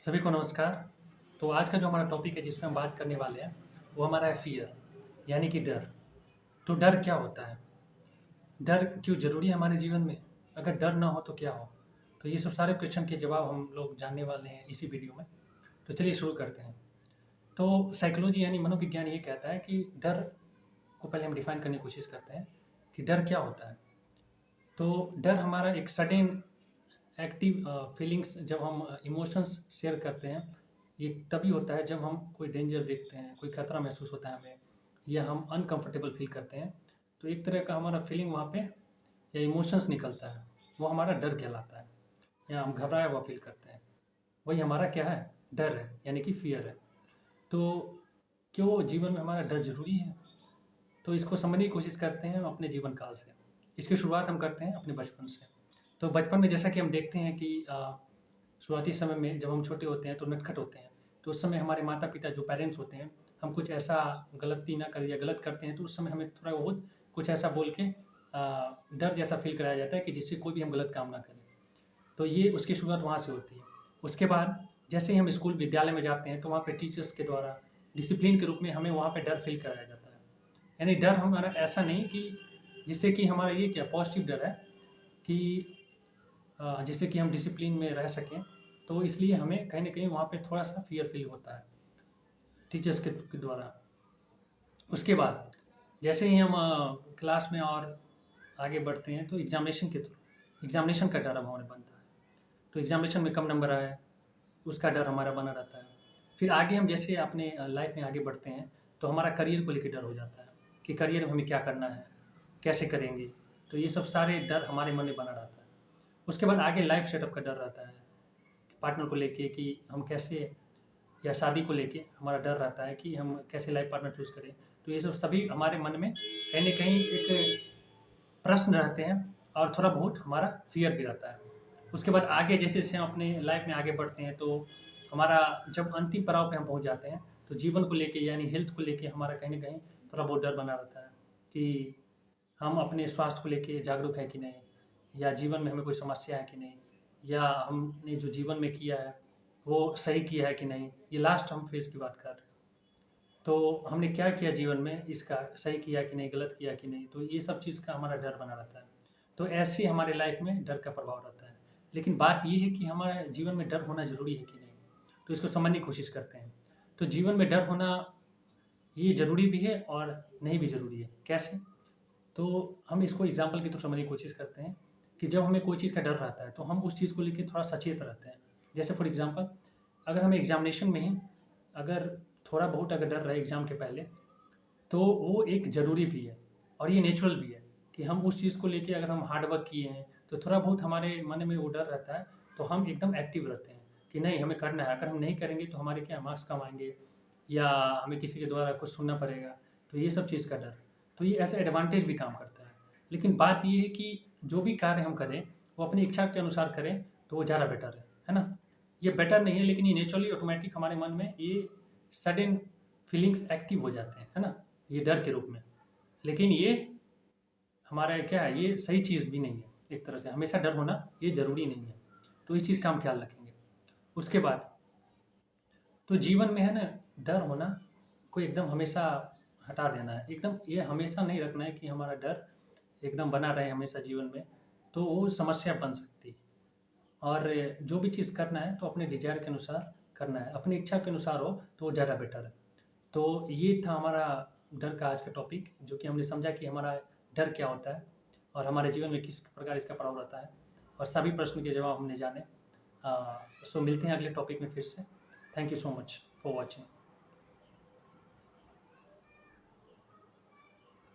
सभी को नमस्कार। तो आज का जो हमारा टॉपिक है जिसमें हम बात करने वाले हैं वो हमारा है फ़ियर, यानी कि डर। तो डर क्या होता है? डर क्यों ज़रूरी है हमारे जीवन में? अगर डर ना हो तो क्या हो? तो ये सब सारे क्वेश्चन के जवाब हम लोग जानने वाले हैं इसी वीडियो में। तो चलिए शुरू करते हैं। तो साइकोलॉजी यानी मनोविज्ञान ये कहता है कि डर को पहले हम डिफ़ाइन करने की कोशिश करते हैं कि डर क्या होता है? तो डर हमारा एक सडन एक्टिव फीलिंग्स जब हम इमोशंस शेयर करते हैं, ये तभी होता है जब हम कोई डेंजर देखते हैं, कोई खतरा महसूस होता है हमें या हम अनकंफर्टेबल फील करते हैं। तो एक तरह का हमारा फीलिंग वहाँ पे या इमोशंस निकलता है, वो हमारा डर कहलाता है या हम घबराया हुआ फील करते हैं। वही हमारा क्या है? डर है, यानी कि फ़ियर है। तो क्यों जीवन में हमारा डर ज़रूरी है? तो इसको समझने की कोशिश करते हैं अपने जीवन काल से। इसकी शुरुआत हम करते हैं अपने बचपन से। तो बचपन में जैसा कि हम देखते हैं कि शुरुआती समय में जब हम छोटे होते हैं तो नटखट होते हैं। तो उस समय हमारे माता-पिता जो पेरेंट्स होते हैं, हम कुछ ऐसा गलती ना करें या गलत करते हैं तो उस समय हमें थोड़ा बहुत कुछ ऐसा बोल के डर जैसा फ़ील कराया जाता है कि जिससे कोई भी हम गलत काम ना करें। तो ये उसकी शुरुआत वहाँ से होती है। उसके बाद जैसे ही हम स्कूल विद्यालय में जाते हैं तो वहाँ पे टीचर्स के द्वारा डिसिप्लिन के रूप में हमें वहाँ पे डर फ़ील कराया जाता है। यानी डर हमारा ऐसा नहीं कि जिससे कि हमारा ये क्या पॉजिटिव डर है कि जिससे कि हम डिसिप्लिन में रह सकें। तो इसलिए हमें कहीं न कहीं वहाँ पे थोड़ा-सा फ़ियर फ़ील होता है टीचर्स के द्वारा। उसके बाद जैसे ही हम क्लास में और आगे बढ़ते हैं तो एग्ज़ामिनेशन का डर अब हमारे बनता है। तो एग्ज़ामिनेशन में कम नंबर आए, उसका डर हमारा बना रहता है। फिर आगे हम जैसे अपने लाइफ़ में आगे बढ़ते हैं, तो हमारा करियर को लेके डर हो जाता है कि करियर में हमें क्या करना है, कैसे करेंगे? तो ये सब सारे डर हमारे मन में बना रहता है। उसके बाद आगे लाइफ़ सेटअप का डर रहता है, पार्टनर को लेके कि हम कैसे या शादी को लेके हमारा डर रहता है कि हम कैसे लाइफ़ पार्टनर चूज़ करें। तो ये सब सभी हमारे मन में कहीं न कहीं एक प्रश्न रहते हैं और थोड़ा बहुत हमारा फ़ियर भी रहता है। उसके बाद आगे जैसे-जैसे हम अपने लाइफ़ में आगे बढ़ते हैं, तो हमारा जब अंतिम पड़ाव पे हम पहुँच जाते हैं, तो जीवन को लेके यानी हेल्थ को लेके हमारा कहीं न कहीं थोड़ा बहुत डर बना रहता है कि हम अपने स्वास्थ्य को लेके जागरूक हैं कि नहीं? या जीवन में हमें कोई समस्या है कि नहीं? या हमने जो जीवन में किया है, वो सही किया है कि नहीं? ये लास्ट हम फ़ेज़ की बात कर रहे हैं। तो हमने क्या किया जीवन में, इसका सही किया कि नहीं, गलत किया कि नहीं? तो ये सब चीज़ का हमारा डर बना रहता है। तो ऐसे हमारे लाइफ़ में डर का प्रभाव रहता है। लेकिन बात ये है कि हमारे जीवन में डर होना ज़रूरी है कि नहीं? तो इसको समझने की कोशिश करते हैं। तो जीवन में डर होना ये ज़रूरी भी है और नहीं भी ज़रूरी है। कैसे? तो हम इसको एग्ज़ाम्पल के थ्रू समझने की कोशिश करते हैं कि जब हमें कोई चीज़ का डर रहता है, तो हम उस चीज़ को लेके थोड़ा सचेत रहते हैं। जैसे फॉर एग्ज़ाम्पल अगर हमें एग्ज़ामिनेशन में ही अगर थोड़ा बहुत अगर डर रहे एग्ज़ाम के पहले, तो वो एक ज़रूरी भी है और ये नेचुरल भी है कि हम उस चीज़ को लेके अगर हम हार्ड वर्क किए हैं, तो थोड़ा बहुत हमारे मन में वो डर रहता है, तो हम एकदम एक्टिव रहते हैं कि नहीं हमें करना है। अगर हम नहीं करेंगे तो हमारे क्या मार्क्स कम आएँगे या हमें किसी के द्वारा कुछ सुनना पड़ेगा। तो ये सब चीज़ का डर। तो ये एज़ अ एडवांटेज भी काम करता है। लेकिन बात ये है कि जो भी कार्य हम करें, वो अपनी इच्छा के अनुसार करें, तो वो ज़्यादा बेटर है ना? ये बेटर नहीं है लेकिन ये नेचुरली ऑटोमैटिक हमारे मन में ये सडन फीलिंग्स एक्टिव हो जाते हैं, है ना? ये डर के रूप में। लेकिन ये हमारा क्या है, ये सही चीज़ भी नहीं है एक तरह से। हमेशा डर होना ये ज़रूरी नहीं है। तो इस चीज़ का हम ख़्याल रखेंगे। उसके बाद तो जीवन में है ना, डर होना को एकदम हमेशा हटा देना है। एकदम ये हमेशा नहीं रखना है कि हमारा डर एकदम बना रहे हमेशा जीवन में, तो वो समस्या बन सकती है। और जो भी चीज़ करना है तो अपने डिज़ायर के अनुसार करना है। अपनी इच्छा के अनुसार हो तो वो ज़्यादा बेटर है। तो ये था हमारा डर का आज का टॉपिक, जो कि हमने समझा कि हमारा डर क्या होता है और हमारे जीवन में किस प्रकार इसका प्रभाव रहता है और सभी प्रश्न के जवाब हमने जाने। सो मिलते हैं अगले टॉपिक में फिर से। Thank you so much for watching.